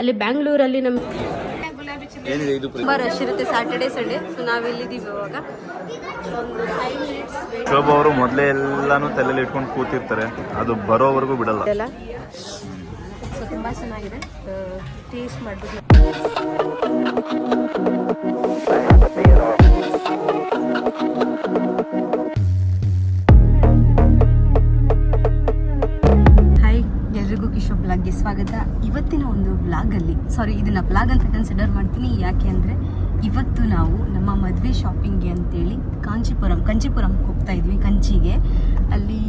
ಅಲ್ಲಿ ಬ್ಯಾಂಗ್ಳೂರಲ್ಲಿ ನಮ್ಗೆ ತುಂಬಾ ರಶ್ ಇರುತ್ತೆ ಸ್ಯಾಟರ್ಡೆ ಸಂಡೇ. ಸೊ ನಾವಿಲ್ಲಿದ್ದೀವಿ ಇವಾಗ. ಒಂದು 5 minutes ವೇಟ್. ಶೋಭಾ ಅವರು ಮೊದಲೇ ಎಲ್ಲಾನು ತಲೆಯಲ್ಲಿ ಇಟ್ಕೊಂಡು ಕೂತಿರ್ತಾರೆ, ಅದು ಬರೋವರೆಗೂ ಬಿಡಲ್ಲ. ಸೊ ತುಂಬಾ ಚೆನ್ನಾಗಿದೆ, ಟೇಸ್ಟ್ ಮಾಡ್ಬಿಟ್ಟು. ಬ್ಲಾಗ್ಗೆ ಸ್ವಾಗತ. ಇವತ್ತಿನ ಒಂದು ವ್ಲಾಗಲ್ಲಿ ಇದನ್ನ ವ್ಲಾಗ್ ಅಂತ ಕನ್ಸಿಡರ್ ಮಾಡ್ತೀನಿ. ಯಾಕೆ ಅಂದರೆ ಇವತ್ತು ನಾವು ನಮ್ಮ ಮದುವೆ ಶಾಪಿಂಗ್ಗೆ ಅಂತೇಳಿ ಕಂಚಿಪುರಂ ಹೋಗ್ತಾ ಇದ್ವಿ. ಕಂಚಿಗೆ ಅಲ್ಲಿ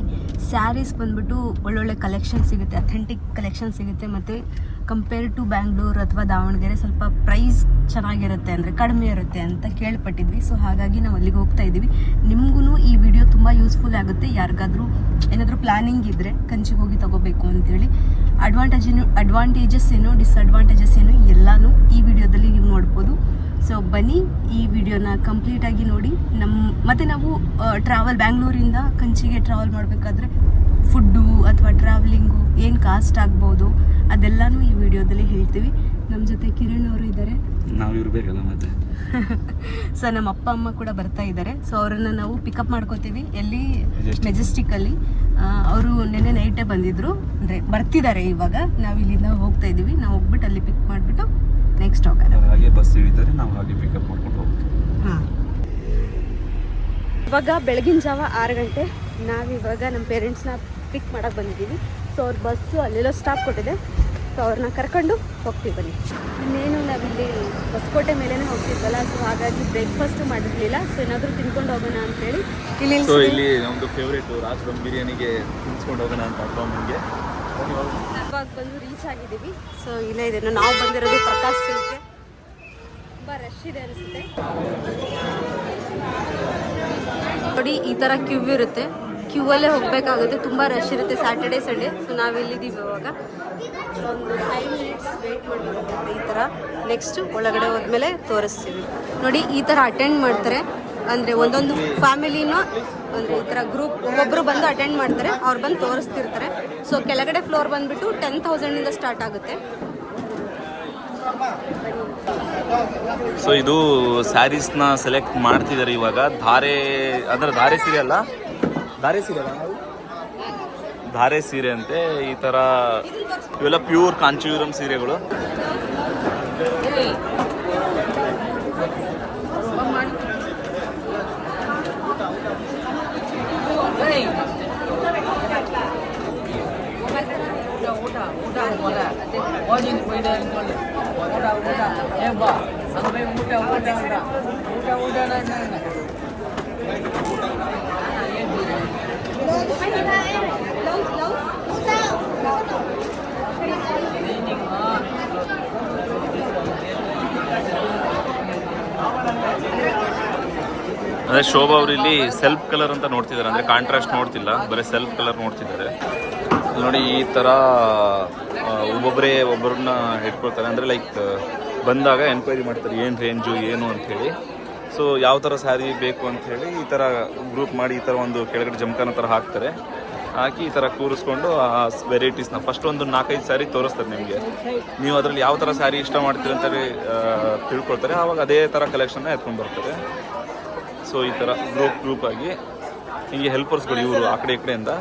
ಸ್ಯಾರೀಸ್ ಬಂದ್ಬಿಟ್ಟು ಒಳ್ಳೊಳ್ಳೆ ಕಲೆಕ್ಷನ್ ಸಿಗುತ್ತೆ, ಅಥೆಂಟಿಕ್ ಕಲೆಕ್ಷನ್ ಸಿಗುತ್ತೆ. ಮತ್ತು ಕಂಪೇರ್ ಟು ಬ್ಯಾಂಗ್ಳೂರ್ ಅಥವಾ ದಾವಣಗೆರೆ ಸ್ವಲ್ಪ ಪ್ರೈಸ್ ಚೆನ್ನಾಗಿರುತ್ತೆ, ಅಂದರೆ ಕಡಿಮೆ ಇರುತ್ತೆ ಅಂತ ಕೇಳ್ಪಟ್ಟಿದ್ವಿ. ಸೊ ಹಾಗಾಗಿ ನಾವು ಅಲ್ಲಿಗೆ ಹೋಗ್ತಾ ಇದ್ದೀವಿ. ನಿಮಗೂ ಈ ವಿಡಿಯೋ ತುಂಬ ಯೂಸ್ಫುಲ್ ಆಗುತ್ತೆ. ಯಾರಿಗಾದ್ರೂ ಏನಾದರೂ ಪ್ಲಾನಿಂಗ್ ಇದ್ದರೆ ಕಂಚಿಗೆ ಹೋಗಿ ತಗೋಬೇಕು ಅಂತೇಳಿ. ಅಡ್ವಾಂಟೇಜಸ್ ಏನು ಡಿಸ್ಅಡ್ವಾಂಟೇಜಸ್ ಏನು ಎಲ್ಲನೂ ಈ ವಿಡಿಯೋದಲ್ಲಿ ನೀವು ನೋಡ್ಬೋದು. ಸೊ ಬನ್ನಿ ಈ ವಿಡಿಯೋನ ಕಂಪ್ಲೀಟಾಗಿ ನೋಡಿ. ಮತ್ತು ನಾವು ಬ್ಯಾಂಗ್ಳೂರಿಂದ ಕಂಚಿಗೆ ಟ್ರಾವೆಲ್ ಮಾಡಬೇಕಾದ್ರೆ ಫುಡ್ಡು ಅಥವಾ ಟ್ರಾವೆಲಿಂಗು ಏನು ಕಾಸ್ಟ್ ಆಗ್ಬೋದು ಅದೆಲ್ಲನೂ ಈ ವಿಡಿಯೋದಲ್ಲಿ ಹೇಳ್ತೀವಿ. ನಮ್ಮ ಜೊತೆ ಕಿರಣ್ ಅವರು ಇದ್ದಾರೆ, ನಾವು ಇರಬೇಕಲ್ಲ ಮತ್ತೆ. ಸೊ ನಮ್ಮ ಅಪ್ಪ ಅಮ್ಮ ಕೂಡ ಬರ್ತಾ ಇದ್ದಾರೆ. ಸೊ ಅವರನ್ನು ನಾವು ಪಿಕಪ್ ಮಾಡ್ಕೋತೀವಿ ಎಲ್ಲಿ, ಮೆಜೆಸ್ಟಿಕ್ಕಲ್ಲಿ. ಅವರು ನೆನ್ನೆ ನೈಟೇ ಬಂದಿದ್ರು, ಅಂದರೆ ಬರ್ತಿದ್ದಾರೆ ಇವಾಗ. ನಾವು ಇಲ್ಲಿಂದ ಹೋಗ್ತಾ ಇದ್ದೀವಿ. ನಾವು ಹೋಗ್ಬಿಟ್ಟು ಅಲ್ಲಿ ಪಿಕ್ ಮಾಡಿಬಿಟ್ಟು ನೆಕ್ಸ್ಟ್ ಹೋಗೋಣ. ಹಾಗೆ ಬಸ್ ಇಳಿತಾರೆ, ನಾವು ಹಾಗೆ ಪಿಕಪ್ ಮಾಡ್ಕೊಂಡು ಹೋಗ್ತೀವಿ. ಹಾಂ, ಇವಾಗ ಬೆಳಗಿನ ಜಾವ 6 ಗಂಟೆ. ನಾವಿವಾಗ ನಮ್ಮ ಪೇರೆಂಟ್ಸ್ನ ಪಿಕ್ ಮಾಡೋಕ್ಕೆ ಬಂದಿದ್ದೀವಿ. ಸೊ ಅವ್ರ ಬಸ್ಸು ಅಲ್ಲೆಲ್ಲ ಸ್ಟಾಪ್ ಕೊಟ್ಟಿದೆ. ಸೊ ಅವ್ರನ್ನ ಕರ್ಕೊಂಡು ಹೋಗ್ತೀವಿ ಬನ್ನಿ. ಇನ್ನೇನು ನಾವಿಲ್ಲಿ ಹೊಸಕೋಟೆ ಮೇಲೇ ಹೋಗ್ತಿದ್ವಲ್ಲ, ಸೊ ಹಾಗಾಗಿ ಬ್ರೇಕ್ಫಾಸ್ಟು ಮಾಡಿರಲಿಲ್ಲ. ಸೊ ಏನಾದರೂ ತಿನ್ಕೊಂಡು ಹೋಗೋಣ ಅಂತೇಳಿ ಇಲ್ಲಿ ನಮ್ಮದು ಫೇವ್ರೇಟ್ ರಾಜ್ ಬಿರಿಯಾನಿಗೆ ತಿನ್ಸ್ಕೊಂಡು ಹೋಗೋಣ ಅಂತ ಅಪ್ಪಮ್ಮನಿಗೆ ಇವಾಗ ಬಂದು ರೀಚ್ ಆಗಿದ್ದೀವಿ. ಸೊ ಇಲ್ಲೇ ಇದೆ, ನಾವು ಬಂದಿರೋದು ಪ್ರಕಾಶ್ ಸಿಲ್ಕ್ಗೆ. ತುಂಬ ರಶ್ ಇದೆ ಅನಿಸುತ್ತೆ ನೋಡಿ. ಈ ಥರ ಕ್ಯೂ ಇರುತ್ತೆ, ಕ್ಯೂವಲ್ಲೇ ಹೋಗಬೇಕಾಗುತ್ತೆ. ತುಂಬ ರಶ್ ಇರುತ್ತೆ ಸ್ಯಾಟರ್ಡೆ ಸಂಡೇ. ಸೊ ನಾವಿಲ್ಲಿದ್ದೀವಿ ಇವಾಗ. ಒಂದು 5 minutes ವೇಟ್ ಮಾಡಬೇಕಾಗುತ್ತೆ ಈ ಥರ. ನೆಕ್ಸ್ಟ್ ಒಳಗಡೆ ಹೋದ್ಮೇಲೆ ತೋರಿಸ್ತೀವಿ ನೋಡಿ. ಈ ಥರ ಅಟೆಂಡ್ ಮಾಡ್ತಾರೆ, ಅಂದರೆ ಒಂದೊಂದು ಫ್ಯಾಮಿಲಿನೂ ಅಂದರೆ ಈ ಥರ ಗ್ರೂಪ್ ಒಬ್ಬೊಬ್ಬರು ಬಂದು ಅಟೆಂಡ್ ಮಾಡ್ತಾರೆ, ಅವ್ರು ಬಂದು ತೋರಿಸ್ತಿರ್ತಾರೆ. ಸೊ ಕೆಳಗಡೆ ಫ್ಲೋರ್ ಬಂದುಬಿಟ್ಟು 10,000 ಸ್ಟಾರ್ಟ್ ಆಗುತ್ತೆ. ಸೊ ಇದು ಸ್ಯಾರೀಸ್ನ ಸೆಲೆಕ್ಟ್ ಮಾಡ್ತಿದ್ದಾರೆ ಇವಾಗ. ಧಾರೆ ಸೀರೆ ಅಲ್ಲ, ಧಾರೆ ಸೀರೆ ಅಂತೆ. ಈ ಥರ ಇವೆಲ್ಲ ಪ್ಯೂರ್ ಕಾಂಚೀವರಂ ಸೀರೆಗಳು. ಅಂದರೆ ಶೋಭಾ ಅವರು ಇಲ್ಲಿ ಸೆಲ್ಫ್ ಕಲರ್ ಅಂತ ನೋಡ್ತಿದ್ದಾರೆ, ಅಂದರೆ ಕಾಂಟ್ರಾಸ್ಟ್ ನೋಡ್ತಿಲ್ಲ, ಬರೀ ಸೆಲ್ಫ್ ಕಲರ್ ನೋಡ್ತಿದ್ದಾರೆ. ನೋಡಿ ಈ ಥರ ಒಬ್ಬರನ್ನ ಹಿಡ್ಕೊಳ್ತಾರೆ, ಅಂದರೆ ಲೈಕ್ ಬಂದಾಗ ಎನ್ಕ್ವೈರಿ ಮಾಡ್ತಾರೆ ಏನು ರೇಂಜು ಏನು ಅಂಥೇಳಿ. ಸೊ ಯಾವ ಥರ ಸ್ಯಾರಿ ಬೇಕು ಅಂಥೇಳಿ ಈ ಥರ ಗ್ರೂಪ್ ಮಾಡಿ ಈ ಥರ ಒಂದು ಕೆಳಗಡೆ ಜಮ್ಖಾನ ಥರ ಹಾಕ್ತಾರೆ. ಹಾಕಿ ಈ ಥರ ಕೂರಿಸ್ಕೊಂಡು ಆ ವೆರೈಟೀಸ್ನ ಫಸ್ಟ್ ಒಂದು 4-5 ಸ್ಯಾರಿ ತೋರಿಸ್ತಾರೆ ನಿಮಗೆ. ನೀವು ಅದರಲ್ಲಿ ಯಾವ ಥರ ಸ್ಯಾರಿ ಇಷ್ಟ ಮಾಡ್ತೀರಿ ಅಂತ ತಿಳ್ಕೊಳ್ತಾರೆ. ಆವಾಗ ಅದೇ ಥರ ಕಲೆಕ್ಷನ್ನ ಎತ್ಕೊಂಡು ಬರ್ತಾರೆ. ಸೊ ಈ ಥರ ಗ್ರೂಪ್ ಆಗಿ ಹೀಗೆ ಹೆಲ್ಪರ್ಸ್ಗಳು ಇವರು ಆ ಕಡೆ ಈ ಕಡೆಯಿಂದ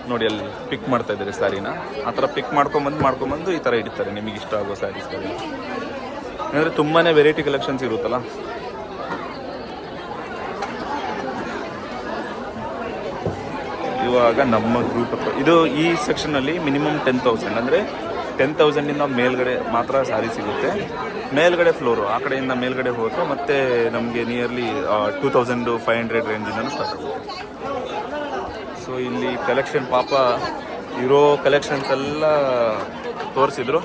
ನೋಡಿ ಅಲ್ಲಿ ಪಿಕ್ ಮಾಡ್ತಾ ಇದ್ದಾರೆ ಸ್ಯಾರಿನ. ಆ ಥರ ಪಿಕ್ ಮಾಡ್ಕೊಂಬಂದು ಈ ಥರ ಇಡ್ತಾರೆ ನಿಮಗೆ ಇಷ್ಟ ಆಗೋ ಸ್ಯಾರೀಸ್ಗಳು. ಅಂದರೆ ತುಂಬಾ ವೆರೈಟಿ ಕಲೆಕ್ಷನ್ಸ್ ಇರುತ್ತಲ್ಲ. ಇವಾಗ ನಮ್ಮ ಗ್ರೂಪ್ ಇದು ಈ ಸೆಕ್ಷನಲ್ಲಿ ಮಿನಿಮಮ್ 10,000, ಅಂದರೆ 10,000ಇಂದ ಮೇಲ್ಗಡೆ ಮಾತ್ರ ಸ್ಯಾರಿ ಸಿಗುತ್ತೆ. ಮೇಲ್ಗಡೆ ಫ್ಲೋರು ಆ ಕಡೆಯಿಂದ ಮೇಲ್ಗಡೆ ಹೋದರೆ ಮತ್ತೆ ನಮಗೆ ನಿಯರ್ಲಿ 2,500 ರೇಂಜಿಂದನೂ ಸ್ಟಾರ್ಟ್ ಆಗುತ್ತೆ. ಸೊ ಇಲ್ಲಿ ಕಲೆಕ್ಷನ್ ಪಾಪ ಇರೋ ಕಲೆಕ್ಷನ್ಸ್ ಎಲ್ಲ ತೋರಿಸಿದ್ರು,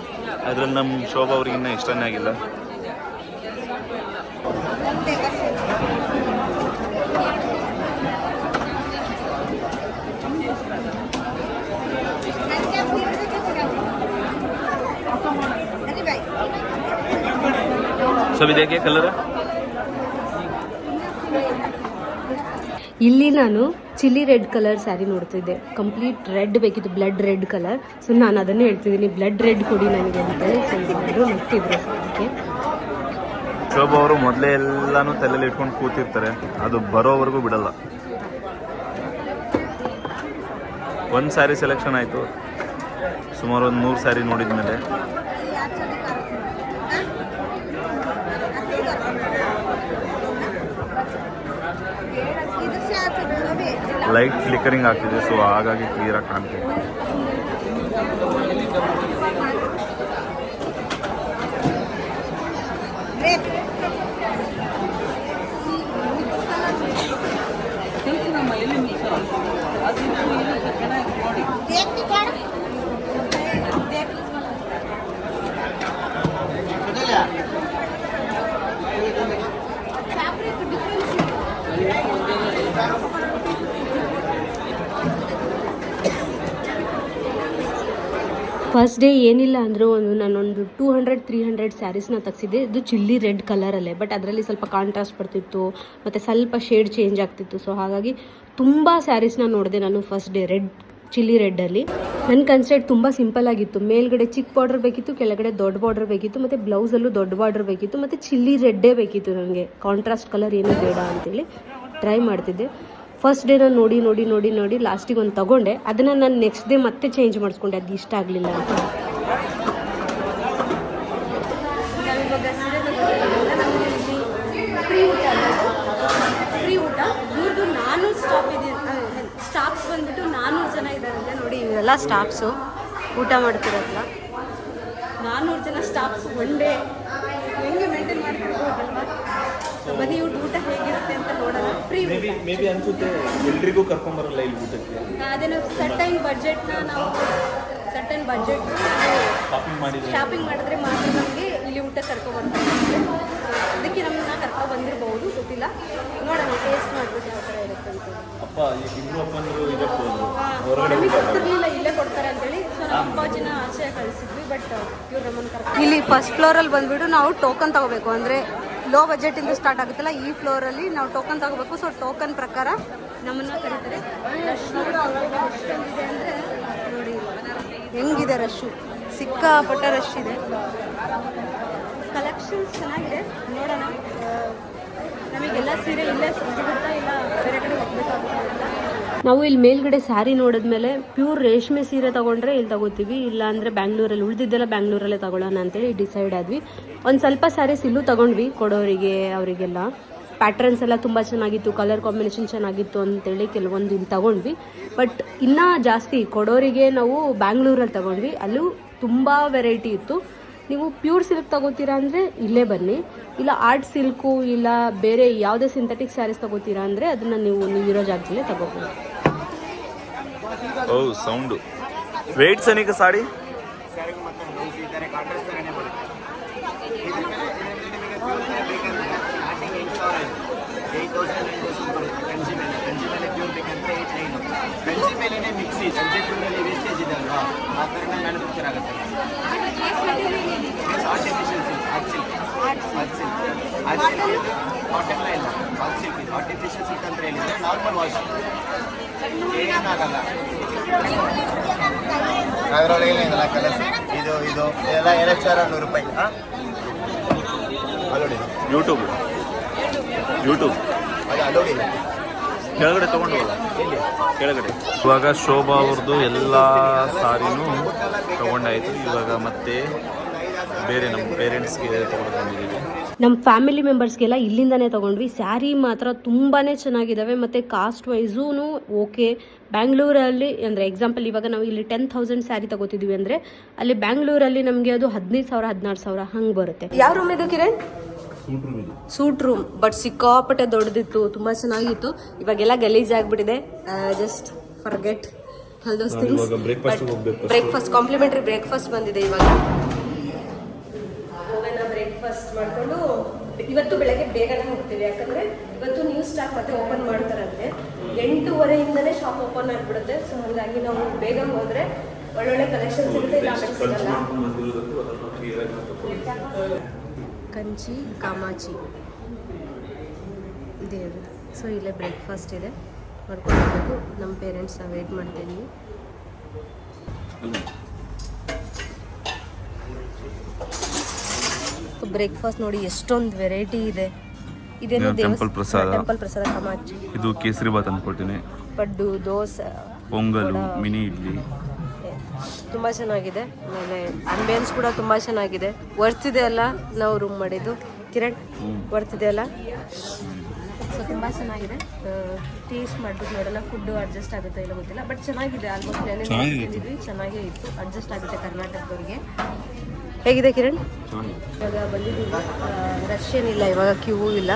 ಅದರಲ್ಲಿ ನಮ್ಮ ಶೋಭಾ ಅವ್ರಿಗೆ ಇನ್ನೂ ಇಷ್ಟನೇ ಆಗಿಲ್ಲ. ಸೊ ಇದಕ್ಕೆ ಕಲರ್ ಇಲ್ಲಿ ನಾನು ಚಿಲ್ಲಿ ರೆಡ್ ಕಲರ್ ಸ್ಯಾರಿ ನೋಡ್ತಿದ್ದೆ. ಕಂಪ್ಲೀಟ್ ರೆಡ್ ಬೇಕಿತ್ತು, ಬ್ಲಡ್ ರೆಡ್ ಕಲರ್. ಸೊ ನಾನು ಅದನ್ನೇ ಹೇಳ್ತಿದ್ದೀನಿ, ಬ್ಲಡ್ ರೆಡ್ ಕೊಡಿ ನನಗೆ ಅಂತೇಳಿ. ಸೊ ಎಲ್ಲರೂ ನಗ್ತಿದ್ರು. ಸೊ ಅದಕ್ಕೆ ಶೋಭಾ ಅವರು ಮೊದಲೇ ಎಲ್ಲಾನು ತಲೆಯಲ್ಲಿ ಇಟ್ಕೊಂಡು ಕೂತಿರ್ತಾರೆ, ಅದು ಬರೋವರೆಗೂ ಬಿಡಲ್ಲ. ಒಂದು ಸ್ಯಾರಿ ಸೆಲೆಕ್ಷನ್ ಆಯಿತು, ಸುಮಾರು ಒಂದು 3 ಸ್ಯಾರಿ ನೋಡಿದ ಮೇಲೆ ಲೈಟ್ ಫ್ಲಿಕರಿಂಗ್ ಆಗ್ತಿದೆ, ಸೊ ಹಾಗಾಗಿ ಕ್ಲಿಯರಾಗಿ ಕಾಣ್ತಿದೆ. ಫಸ್ಟ್ ಡೇ ಏನಿಲ್ಲ ಅಂದರೂ ನಾನೊಂದು 200-300 ಸ್ಯಾರೀಸ್ನ ತೆಗ್ಸಿದ್ದೆ. ಇದು ಚಿಲ್ಲಿ ರೆಡ್ ಕಲರಲ್ಲೇ, ಬಟ್ ಅದರಲ್ಲಿ ಸ್ವಲ್ಪ ಕಾಂಟ್ರಾಸ್ಟ್ ಬರ್ತಿತ್ತು ಮತ್ತು ಸ್ವಲ್ಪ ಶೇಡ್ ಚೇಂಜ್ ಆಗ್ತಿತ್ತು. ಸೊ ಹಾಗಾಗಿ ತುಂಬ ಸ್ಯಾರೀಸ್ನ ನೋಡಿದೆ ನಾನು ಫಸ್ಟ್ ಡೇ ಚಿಲ್ಲಿ ರೆಡ್ಡಲ್ಲಿ. ನನ್ನ ಕನ್ಸೆಪ್ಟ್ ತುಂಬ ಸಿಂಪಲ್ ಆಗಿತ್ತು. ಮೇಲ್ಗಡೆ ಚಿಕ್ಕ ಬಾರ್ಡರ್ ಬೇಕಿತ್ತು, ಕೆಳಗಡೆ ದೊಡ್ಡ ಬಾರ್ಡರ್ ಬೇಕಿತ್ತು, ಮತ್ತು ಬ್ಲೌಸಲ್ಲೂ ದೊಡ್ಡ ಬಾರ್ಡರ್ ಬೇಕಿತ್ತು, ಮತ್ತು ಚಿಲ್ಲಿ ರೆಡ್ಡೇ ಬೇಕಿತ್ತು ನನಗೆ. ಕಾಂಟ್ರಾಸ್ಟ್ ಕಲರ್ ಏನೂ ಬೇಡ ಅಂತೇಳಿ ಟ್ರೈ ಮಾಡ್ತಿದ್ದೆ. ಫಸ್ಟ್ ಡೇ ನಾನು ನೋಡಿ ಲಾಸ್ಟಿಗೆ ಒಂದು ತೊಗೊಂಡೆ. ಅದನ್ನು ನಾನು ನೆಕ್ಸ್ಟ್ ಡೇ ಮತ್ತೆ ಚೇಂಜ್ ಮಾಡಿಸ್ಕೊಂಡೆ, ಅದು ಇಷ್ಟ ಆಗಲಿಲ್ಲ ಅಂತ. ಫ್ರೀ ಊಟ ಇವ್ರದ್ದು 400 ಸ್ಟಾಫ್ಸ್ ಬಂದ್ಬಿಟ್ಟು 400 ಜನ ಇದ್ದಾರಂತೆ. ನೋಡಿ ಇವೆಲ್ಲ ಸ್ಟಾಫ್ಸು ಊಟ ಮಾಡ್ತಿರೋಲ್ಲ. 400 ಜನ ಸ್ಟಾಫ್ಸ್ ಒನ್ ಡೇ ಹೆಂಗೆ ಮೇಂಟೈನ್ ಮಾಡ್ತಿರ್ಬೋದಲ್ವಾ? ಬನ್ನಿ ಇವ್ರದ್ದು ಊಟ ಹೇಗಿರುತ್ತೆ ಅಂತ ನೋಡೋಣ. ಫ್ರೀ ಮೇಬಿ ಅನ್ಸುತ್ತೆ ಎಲ್ರಿಗೂ ಕರ್ಕೊಂಬರಲ್ಲ ಇಲ್ಲಿ ಊಟಕ್ಕೆ. ಅದೇನು ಸರ್ಟೈನ್ ಬಜೆಟ್ನ ನಾವು ಶಾಪಿಂಗ್ ಮಾಡಿದ್ರೆ ಮಾತ್ರ ನಮಗೆ ಇಲ್ಲಿ ಊಟ ಕರ್ಕೊಬರ್ತಾರೆ. ಅದಕ್ಕೆ ನಮ್ಮನ್ನ ಕರ್ಕೊ ಬಂದಿರಬಹುದು, ಗೊತ್ತಿಲ್ಲ. ನೋಡೋಣ, ಟೇಸ್ಟ್ ಮಾಡ್ಬಿಟ್ಟು ಯಾವ ಥರ ಇರುತ್ತೆ ಅಂತ. ನಮಗೆ ಗೊತ್ತಿರಲಿಲ್ಲ ಇಲ್ಲೇ ಕೊಡ್ತಾರೆ ಅಂತೇಳಿ. ಸೊ ನಮ್ಮ ಅಪ್ಪಾಜಿನ ಆಚೆ ಕಳಿಸಿದ್ವಿ, ಬಟ್ ಇವ್ರು ನಮ್ಮನ್ನು ಕರ್ಕೊಂಡು ಇಲ್ಲಿ ಫಸ್ಟ್ ಫ್ಲೋರಲ್ಲಿ ಬಂದುಬಿಟ್ಟು ನಾವು ಟೋಕನ್ ತೊಗೋಬೇಕು. ಅಂದರೆ ಲೋ ಬಜೆಟಿಂದ ಸ್ಟಾರ್ಟ್ ಆಗುತ್ತಲ್ಲ, ಈ ಫ್ಲೋರಲ್ಲಿ ನಾವು ಟೋಕನ್ ತಗೋಬೇಕು. ಸೊ ಟೋಕನ್ ಪ್ರಕಾರ ನಮ್ಮನ್ನು ಕರೀತಾರೆ. ರಶ್ ಎಷ್ಟೊಂದಿದೆ ಅಂದರೆ ನೋಡಿ, ಹೆಂಗಿದೆ ರಶ್ಶು, ಸಿಕ್ಕಾಪಟ್ಟ ರಶ್ ಇದೆ. ಕಲೆಕ್ಷನ್ಸ್ ಚೆನ್ನಾಗಿದೆ, ನೋಡೋಣ. ನಮಗೆಲ್ಲ ಸೀರೆ ಇಲ್ಲೇ ಸಿಗುತ್ತಾ ಇಲ್ಲ ಬೇರೆ ಕಡೆ ಹೋಗ್ಬೇಕಾಗುತ್ತೆ. ನಾವು ಇಲ್ಲಿ ಮೇಲ್ಗಡೆ ಸ್ಯಾರಿ ನೋಡಿದ್ಮೇಲೆ ಪ್ಯೂರ್ ರೇಷ್ಮೆ ಸೀರೆ ತೊಗೊಂಡ್ರೆ ಇಲ್ಲಿ ತಗೋತೀವಿ, ಇಲ್ಲ ಅಂದರೆ ಬ್ಯಾಂಗ್ಳೂರಲ್ಲಿ ಉಳಿದಿದ್ದೆಲ್ಲ ಬ್ಯಾಂಗ್ಳೂರಲ್ಲೇ ತಗೊಳ್ಳೋಣ ಅಂತೇಳಿ ಡಿಸೈಡ್ ಆದ್ವಿ. ಒಂದು ಸ್ವಲ್ಪ ಸ್ಯಾರೀಸ್ ಇಲ್ಲೂ ತೊಗೊಂಡ್ವಿ ಕೊಡೋರಿಗೆ, ಅವರಿಗೆಲ್ಲ ಪ್ಯಾಟ್ರನ್ಸ್ ಎಲ್ಲ ತುಂಬ ಚೆನ್ನಾಗಿತ್ತು, ಕಲರ್ ಕಾಂಬಿನೇಷನ್ ಚೆನ್ನಾಗಿತ್ತು ಅಂತೇಳಿ ಕೆಲವೊಂದು ಇಲ್ಲಿ ತೊಗೊಂಡ್ವಿ. ಬಟ್ ಇನ್ನೂ ಜಾಸ್ತಿ ಕೊಡೋರಿಗೆ ನಾವು ಬ್ಯಾಂಗ್ಳೂರಲ್ಲಿ ತೊಗೊಂಡ್ವಿ, ಅಲ್ಲೂ ತುಂಬ ವೆರೈಟಿ ಇತ್ತು. ನೀವು ಪ್ಯೂರ್ ಸಿಲ್ಕ್ ತಗೋತೀರಾ ಅಂದರೆ ಇಲ್ಲೇ ಬನ್ನಿ, ಇಲ್ಲ ಆರ್ಟ್ ಸಿಲ್ಕು ಇಲ್ಲ ಬೇರೆ ಯಾವುದೇ ಸಿಂಥೆಟಿಕ್ ಸ್ಯಾರೀಸ್ ತಗೋತೀರಾ ಅಂದರೆ ಅದನ್ನು ನೀವು ಇರೋ ಜಾಗದಲ್ಲೇ ತಗೋಬೋದು. ಓ ಸೌಂಡು ವೇಟ್ ಸನಿಕ ಸಾಡಿ ಗಂಜಿ ಮೇಲೆನೆ ಮಿಕ್ಸಿ ಸಂಜೆ ಟೂರಲ್ಲಿ ವೇಸ್ಟೇಜ್ ಇದೆ ಅಲ್ವಾ, ಆ ಥರ ಮ್ಯಾನುಫ್ಯಾಕ್ಚರ್ ಆಗುತ್ತೆ. Artificial silk, art silk cotton ಇಲ್ಲ, ಆರ್ಟ್ ಸಿಲ್ಕ್ ಇದು. ಆರ್ಟಿಫಿಷಿಯಲ್ ಸಿಲ್ಕ್ ಅಂತ ಹೇಳಿದ್ರೆ ನಾರ್ಮಲ್ ವಾಶ್ ಏನಾಗಲ್ಲ. ಅದರೊಳಗೆ ಏನಿಲ್ಲ ಕಲರ್ಸ್. ಇದು ಎಲ್ಲ 2,100 ರೂಪಾಯಿ. ಅಲೋಡಿ ಯೂಟ್ಯೂಬ್ ಅದು ಅಲೋಡಿ ಕೆಳಗಡೆ ತೊಗೊಂಡವಲ್ಲ ಕೆಳಗಡೆ. ಇವಾಗ ಶೋಭಾ ಅವ್ರದ್ದು ಎಲ್ಲ ಸಾರಿನೂ ತೊಗೊಂಡಾಯಿತು. ಇವಾಗ ಮತ್ತೆ ಬೇರೆ ನಮ್ಮ ಪೇರೆಂಟ್ಸ್ಗೆ ತೊಗೊಂಡು ಬಂದಿದ್ದೀವಿ. ನಮ್ಮ ಫ್ಯಾಮಿಲಿ ಮೆಂಬರ್ಸ್ಗೆಲ್ಲ ಇಲ್ಲಿಂದನೇ ತೊಗೊಂಡ್ವಿ. ಸ್ಯಾರಿ ಮಾತ್ರ ತುಂಬಾ ಚೆನ್ನಾಗಿದ್ದಾವೆ ಮತ್ತು ಕಾಸ್ಟ್ ವೈಸೂ ಓಕೆ. ಬ್ಯಾಂಗ್ಳೂರಲ್ಲಿ ಅಂದರೆ ಎಕ್ಸಾಂಪಲ್ ಇವಾಗ ನಾವು ಇಲ್ಲಿ 10,000 ಸ್ಯಾರಿ ತಗೋತಿದ್ವಿ ಅಂದರೆ ಅಲ್ಲಿ ಬ್ಯಾಂಗ್ಳೂರಲ್ಲಿ ನಮಗೆ ಅದು 15,000 16,000 ಹಂಗೆ ಬರುತ್ತೆ. ಯಾವ ರೂಮ್ ಇದು ಕಿರಣ್? ಸೂಟ್ ರೂಮ್, ಬಟ್ ಸಿಕ್ಕಾಪಟ್ಟೆ ದೊಡ್ಡದಿತ್ತು, ತುಂಬ ಚೆನ್ನಾಗಿತ್ತು. ಇವಾಗೆಲ್ಲ ಗಲೀಜಾಗ್ಬಿಟ್ಟಿದೆ. Just forget all those things. Breakfast complimentary breakfast ಬಂದಿದೆ. ಇವಾಗ ಬ್ರೇಕ್ಫಾಸ್ಟ್ ಮಾಡಿಕೊಂಡು ಇವತ್ತು ಬೆಳಗ್ಗೆ ಬೇಗನೆ ಹೋಗ್ತೀವಿ, ಯಾಕಂದರೆ ಇವತ್ತು ನ್ಯೂ ಸ್ಟಾಕ್ ಮತ್ತೆ ಓಪನ್ ಮಾಡ್ತಾರಂತೆ. 8:30ಇಂದನೇ ಶಾಪ್ ಓಪನ್ ಆಗಿಬಿಡುತ್ತೆ. ಸೊ ಹಾಗಾಗಿ ನಾವು ಬೇಗ ಹೋದರೆ ಒಳ್ಳೊಳ್ಳೆ ಕಲೆಕ್ಷನ್ಸ್ ಇರುತ್ತೆ. ಇಲ್ಲ ಸಿಗಲ್ಲ. ಕಂಚಿ ಕಾಮಾಚಿ ಇದೆ. ಸೊ ಇಲ್ಲೇ ಬ್ರೇಕ್ಫಾಸ್ಟ್ ಇದೆ. ಮಾಡ್ಕೊಂಡು ಹೋಗ್ಬೇಕು. ನಮ್ಮ ಪೇರೆಂಟ್ಸ್ ವೇಟ್ ಮಾಡ್ತಾಯಿದ್ವಿ. ಬ್ರೇಕ್ಫಾಸ್ಟ್ ನೋಡಿ ಎಷ್ಟೊಂದು ವೆರೈಟಿ ಇದೆ. ಇದೇನು ಟೆಂಪಲ್ ಪ್ರಸಾದ, ಟೆಂಪಲ್ ಪ್ರಸಾದ, ಕಮಾಚಿ, ಇದು ಕೇಸರಿ ಬಾತ್ ಅಂದ್ಕೊಳ್ತೀನಿ, ಪಡ್ಡು, ದೋಸೆ, ಪೊಂಗಲು, ಮಿನಿ ಇಡ್ಲಿ. ತುಂಬ ಚೆನ್ನಾಗಿದೆ. ಆಮೇಲೆ ಆಂಬಿಯನ್ಸ್ ಕೂಡ ತುಂಬ ಚೆನ್ನಾಗಿದೆ. ವರ್ತ್ ಇದೆ ಅಲ್ಲ ನಾವು ರೂಮ್ ಮಾಡಿದ್ದು ಕಿರಣ್, ವರ್ತ್ ಇದೆ ಅಲ್ಲ. ಸೊ ತುಂಬ ಚೆನ್ನಾಗಿದೆ. ಟೇಸ್ಟ್ ಮಾಡ್ಬಿಟ್ಟು ನೋಡೋಣ ಫುಡ್ಡು ಅಡ್ಜಸ್ಟ್ ಆಗುತ್ತೆ ಇಲ್ಲ ಗೊತ್ತಿಲ್ಲ, ಬಟ್ ಚೆನ್ನಾಗಿದೆ. ಆಲ್ಮೋಸ್ಟ್ ತಿಂದಿದ್ವಿ, ಚೆನ್ನಾಗೇ ಇತ್ತು. ಅಡ್ಜಸ್ಟ್ ಆಗುತ್ತೆ ಕರ್ನಾಟಕದವ್ರಿಗೆ. ಹೇಗಿದೆ ಕಿರಣ್? ಇವಾಗ ಬಂದಿದ್ದೀವಿ, ರಶ್ ಏನಿಲ್ಲ, ಇವಾಗ ಕ್ಯೂ ಇಲ್ಲ,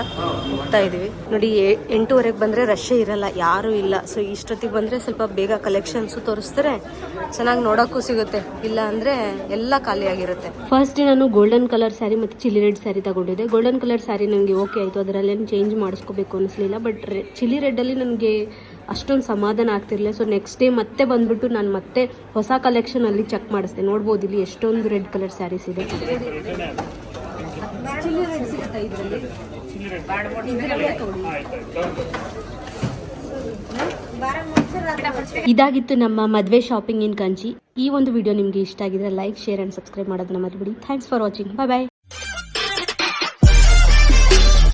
ಹೋಗ್ತಾ ಇದ್ದೀವಿ. ನೋಡಿ 8:30 ಬಂದರೆ ರಶ್ಶೇ ಇರಲ್ಲ, ಯಾರೂ ಇಲ್ಲ. ಸೊ ಇಷ್ಟೊತ್ತಿಗೆ ಬಂದರೆ ಸ್ವಲ್ಪ ಬೇಗ ಕಲೆಕ್ಷನ್ಸು ತೋರಿಸ್ತಾರೆ, ಚೆನ್ನಾಗಿ ನೋಡೋಕ್ಕೂ ಸಿಗುತ್ತೆ. ಇಲ್ಲ ಅಂದರೆ ಎಲ್ಲ ಖಾಲಿಯಾಗಿರುತ್ತೆ. ಫಸ್ಟ್ ನಾನು ಗೋಲ್ಡನ್ ಕಲರ್ ಸ್ಯಾರಿ ಮತ್ತು ಚಿಲ್ಲಿ ರೆಡ್ ಸ್ಯಾರಿ ತಗೊಂಡಿದ್ದೆ. ಗೋಲ್ಡನ್ ಕಲರ್ ಸ್ಯಾರಿ ನನಗೆ ಓಕೆ ಆಯಿತು, ಅದರಲ್ಲೇನು ಚೇಂಜ್ ಮಾಡಿಸ್ಕೋಬೇಕು ಅನಿಸ್ಲಿಲ್ಲ. ಬಟ್ ಚಿಲ್ಲಿ ರೆಡ್ಡಲ್ಲಿ ನನಗೆ ಅಷ್ಟೊಂದು ಸಮಾಧಾನ ಆಗ್ತಿರಲಿಲ್ಲ. ಸೊ ನೆಕ್ಸ್ಟ್ ಡೇ ಮತ್ತೆ ಬಂದುಬಿಟ್ಟು ನಾನು ಮತ್ತೆ ಹೊಸ ಕಲೆಕ್ಷನಲ್ಲಿ ಚೆಕ್ ಮಾಡಿಸ್ದೆ. ನೋಡ್ಬೋದು ಇಲ್ಲಿ ಎಷ್ಟೊಂದು ರೆಡ್ ಕಲರ್ ಸ್ಯಾರೀಸ್ ಇದೆ. ಇದಾಗಿತ್ತು ನಮ್ಮ ಮದುವೆ ಶಾಪಿಂಗ್ ಇನ್ ಕಂಚಿ. ಈ ಒಂದು ವಿಡಿಯೋ ನಿಮಗೆ ಇಷ್ಟ ಆಗಿದ್ರೆ ಲೈಕ್, ಶೇರ್ ಆ್ಯಂಡ್ ಸಬ್ಸ್ಕ್ರೈಬ್ ಮಾಡೋದನ್ನ ಮರಿಬೇಡಿ. Thanks for watching. Bye bye.